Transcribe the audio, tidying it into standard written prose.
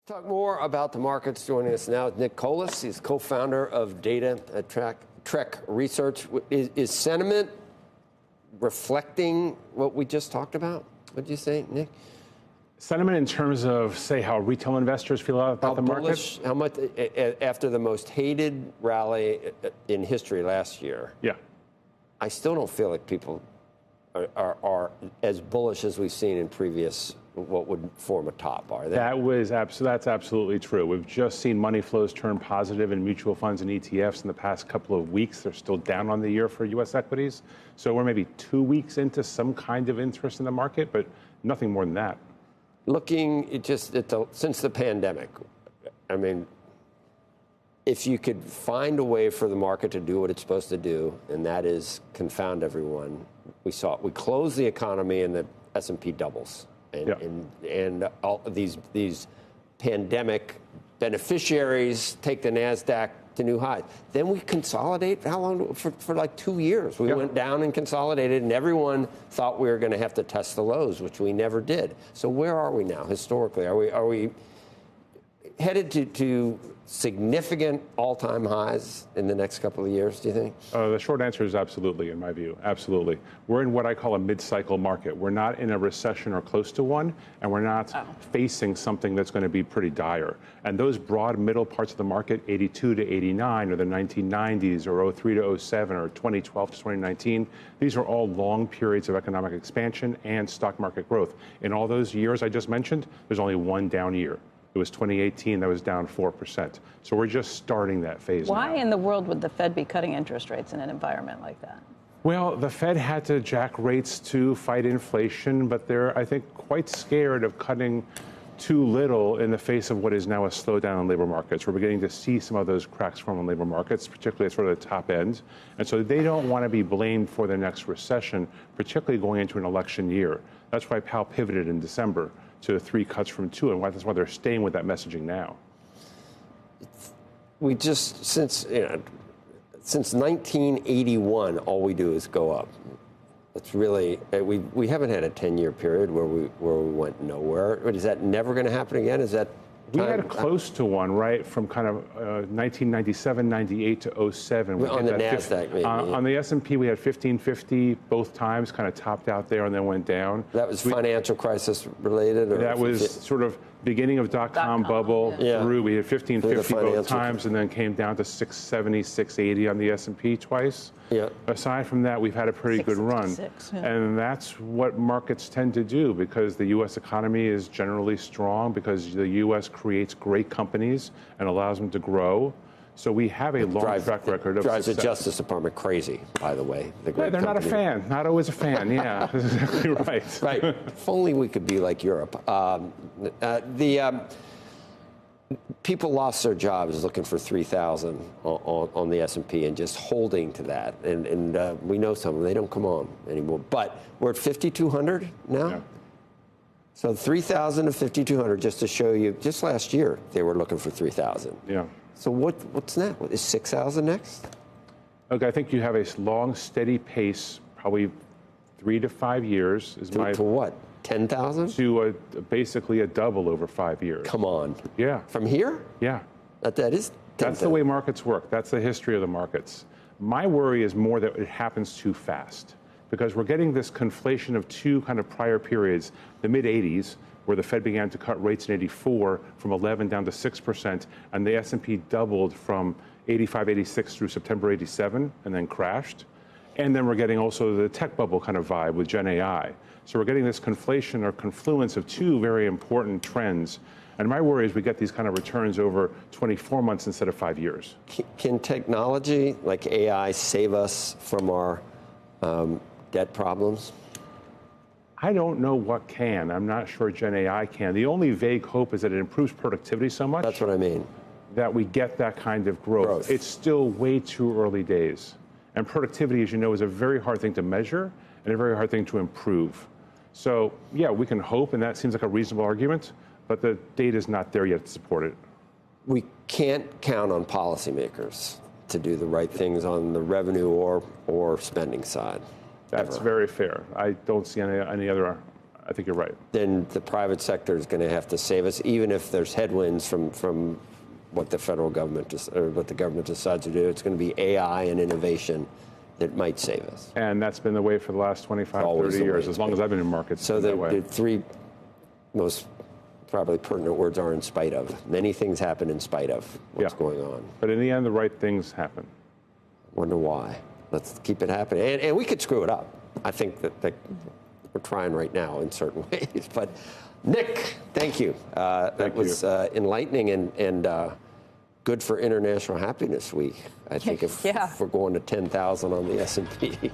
Talk more about the markets. Joining us now is Nick Colas. He's co-founder of DataTrek Research. Is sentiment reflecting what we just talked about? What did you say, Nick? Sentiment in terms of, say, how retail investors feel about the market? How much after the most hated rally in history last year? Yeah. I still don't feel like people are as bullish as we've seen in previous, what would form a top, are they? That's absolutely true. We've just seen money flows turn positive in mutual funds and ETFs in the past couple of weeks. They're still down on the year for U.S. equities. So we're maybe 2 weeks into some kind of interest in the market, but nothing more than that. Looking since the pandemic, I mean, if you could find a way for the market to do what it's supposed to do, and that is confound everyone, we close the economy and the S&P doubles. And all these pandemic beneficiaries take the NASDAQ to new highs. Then we consolidate. How long? For like 2 years. We went down and consolidated, and everyone thought we were going to have to test the lows, which we never did. So where are we now historically? Are we headed to significant all-time highs in the next couple of years, do you think? The short answer is absolutely, in my view. Absolutely. We're in what I call a mid-cycle market. We're not in a recession or close to one, and we're not facing something that's going to be pretty dire. And those broad middle parts of the market, 82 to 89, or the 1990s, or 03 to 07, or 2012 to 2019, these are all long periods of economic expansion and stock market growth. In all those years I just mentioned, there's only one down year. It was 2018, that was down 4%. So we're just starting that phase now. Why in the world would the Fed be cutting interest rates in an environment like that? Well, the Fed had to jack rates to fight inflation, but they're, I think, quite scared of cutting too little in the face of what is now a slowdown in labor markets. We're beginning to see some of those cracks form in labor markets, particularly at sort of the top end. And so they don't want to be blamed for the next recession, particularly going into an election year. That's why Powell pivoted in December to 3 cuts from 2, and that's why they're staying with that messaging now. We just, since 1981, all we do is go up. It's really, we haven't had a 10-year period where we went nowhere. But is that never going to happen again? Is that we had close to one, right, from kind of 1997, 98 to 07. On the NASDAQ, maybe. On the S&P, we had 1550 both times, kind of topped out there and then went down. That was financial crisis related? Or that was sort of beginning of dot-com bubble through. We had 1550 both times and then came down to 670, 680 on the S&P twice. Yeah. Aside from that, we've had a pretty good run. And that's what markets tend to do because the U.S. economy is generally strong, because the U.S. creates great companies and allows them to grow. So we have a long track record of drives success. the Justice Department crazy, by the way. They're not a fan. Not always a fan. Yeah, that's exactly right. Right. If only we could be like Europe. People lost their jobs looking for 3,000 on the S&P and just holding to that. And we know some of them. They don't come on anymore. But we're at 5,200 now. Yeah. So 3,000 to 5,200, just to show you. Just last year, they were looking for 3,000. Yeah. So what's next? Is 6,000 next? Okay, I think you have a long, steady pace, probably 3 to 5 years. To what? 10,000? To basically a double over 5 years. Come on. Yeah. From here? Yeah. That is 10,000. That's the way markets work. That's the history of the markets. My worry is more that it happens too fast, because we're getting this conflation of 2 kind of prior periods, the mid-'80s, where the Fed began to cut rates in 84 from 11 down to 6%, and the S&P doubled from 85, 86 through September 87, and then crashed. And then we're getting also the tech bubble kind of vibe with Gen AI. So we're getting this conflation or confluence of 2 very important trends. And my worry is we get these kind of returns over 24 months instead of 5 years. Can technology like AI save us from our debt problems? I don't know what can. I'm not sure Gen AI can. The only vague hope is that it improves productivity so much. That's what I mean. That we get that kind of growth. It's still way too early days. And productivity, as you know, is a very hard thing to measure and a very hard thing to improve. So, yeah, we can hope, and that seems like a reasonable argument, but the data is not there yet to support it. We can't count on policymakers to do the right things on the revenue or spending side. That's very fair. I don't see any other I think you're right. then the private sector is going to have to save us, even if there's headwinds from what the federal government or what the government decides to do. It's going to be AI and innovation that might save us. And that's been the way for the last 25, 30 years, as long as I've been in markets. So the three most probably pertinent words are in spite of. Many things happen in spite of what's going on. But in the end, the right things happen. Wonder why. Let's keep it happening. And we could screw it up. I think that we're trying right now in certain ways. But Nick, thank you. That was enlightening and good for International Happiness Week. I think if we're going to 10,000 on the S&P.